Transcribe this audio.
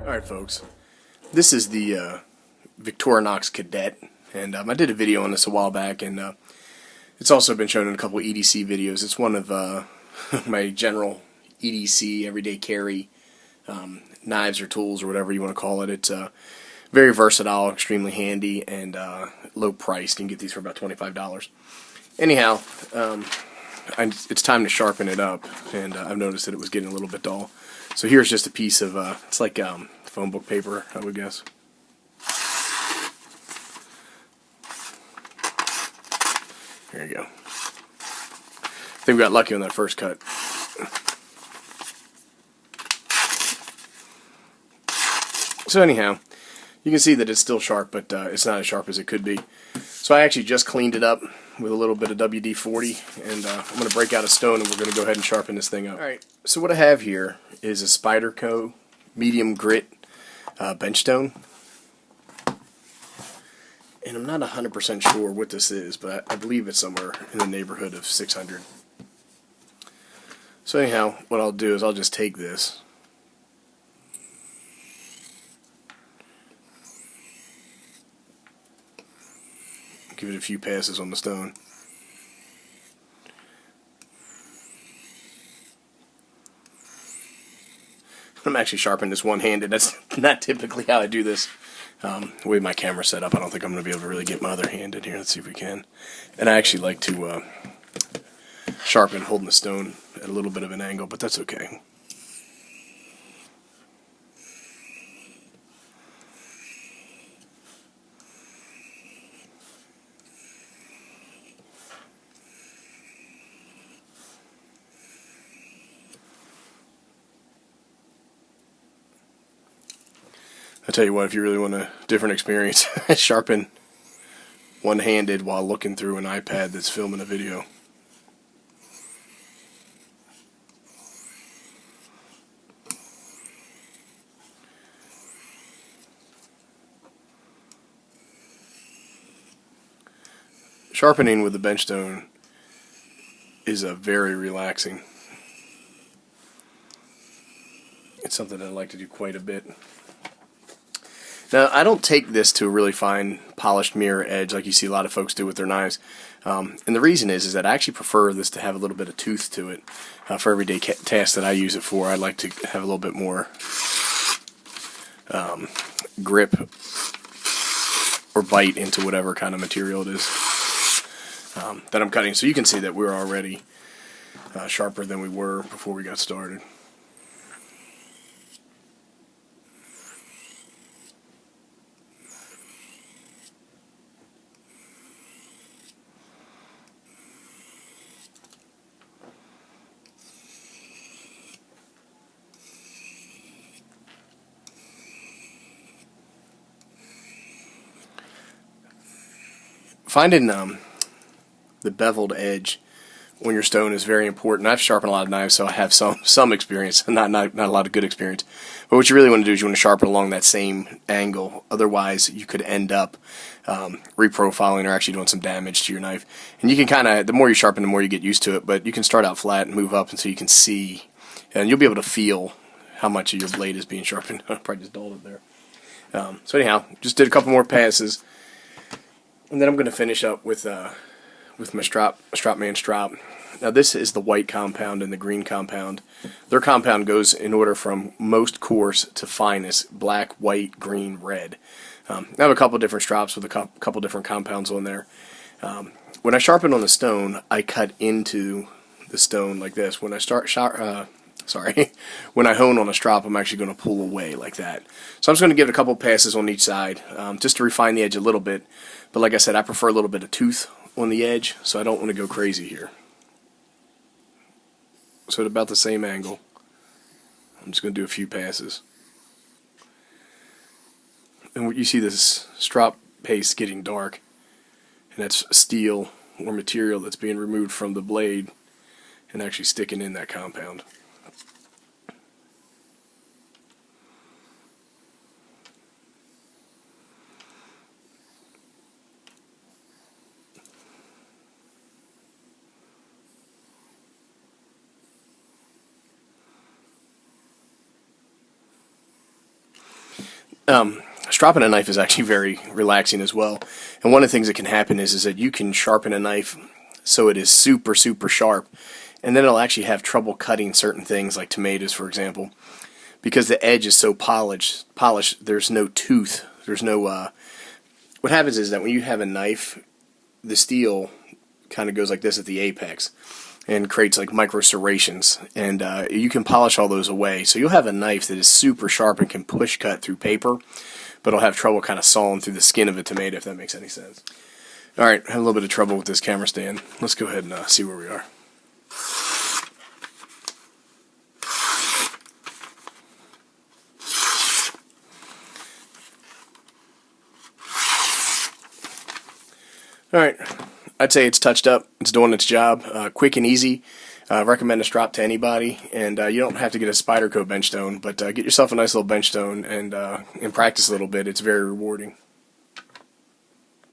Alright folks, this is the Victoranox Cadet, and I did a video on this a while back, and it's also been shown in a couple EDC videos. It's one of my general EDC, everyday carry, knives or tools or whatever you want to call it. It's very versatile, extremely handy, and low priced. You can get these for about $25. Anyhow, it's time to sharpen it up, and I've noticed that it was getting a little bit dull. So here's just a piece of, it's like phone book paper, I would guess. There you go. I think we got lucky on that first cut. So anyhow, you can see that it's still sharp, but it's not as sharp as it could be. So I actually just cleaned it up with a little bit of WD-40, and I'm going to break out a stone and we're going to go ahead and sharpen this thing up. Alright, so what I have here is a Spyderco medium grit bench stone. And I'm not 100% sure what this is, but I believe it's somewhere in the neighborhood of 600. So anyhow, what I'll do is I'll just take this. Give it a few passes on the stone. I'm actually sharpening this one-handed. That's not typically how I do this. The way my camera's set up, I don't think I'm going to be able to really get my other hand in here. Let's see if we can. And I actually like to sharpen holding the stone at a little bit of an angle, but that's okay. I tell you what, if you really want a different experience, sharpen one-handed while looking through an iPad that's filming a video. Sharpening with the bench stone is very relaxing. It's something I like to do quite a bit. Now, I don't take this to a really fine polished mirror edge like you see a lot of folks do with their knives. And the reason is that I actually prefer this to have a little bit of tooth to it. For everyday tasks that I use it for, I like to have a little bit more grip or bite into whatever kind of material it is that I'm cutting. So you can see that we're already sharper than we were before we got started. Finding the beveled edge on your stone is very important. I've sharpened a lot of knives, so I have some experience, not a lot of good experience. But what you really want to do is you want to sharpen along that same angle. Otherwise, you could end up reprofiling or actually doing some damage to your knife. And you can kind of, the more you sharpen, the more you get used to it. But you can start out flat and move up until you can see, and you'll be able to feel how much of your blade is being sharpened. I probably just dulled it there. So anyhow, just did a couple more passes. And then I'm going to finish up with my Strapman strop. Now this is the white compound and the green compound. Their compound goes in order from most coarse to finest: black, white, green, red. I have a couple different strops with a couple different compounds on there. When I sharpen on the stone, I cut into the stone like this. When I when I hone on a strop, I'm actually going to pull away like that. So I'm just going to give it a couple passes on each side, just to refine the edge a little bit. But like I said, I prefer a little bit of tooth on the edge, so I don't want to go crazy here. So at about the same angle, I'm just going to do a few passes. And you see this strop paste getting dark, and that's steel or material that's being removed from the blade and actually sticking in that compound. Stropping a knife is actually very relaxing as well. And one of the things that can happen is that you can sharpen a knife so it is super, super sharp, and then it'll actually have trouble cutting certain things like tomatoes, for example, because the edge is so polished. There's no tooth. There's no. What happens is that when you have a knife, the steel kind of goes like this at the apex and creates like micro serrations, and you can polish all those away. So you'll have a knife that is super sharp and can push cut through paper, but it'll have trouble kind of sawing through the skin of a tomato, if that makes any sense. Alright, I have a little bit of trouble with this camera stand. Let's go ahead and see where we are. Alright, I'd say it's touched up. It's doing its job. Quick and easy. Recommend a strop to anybody, and you don't have to get a Spyderco bench stone, but get yourself a nice little bench stone and practice a little bit. It's very rewarding.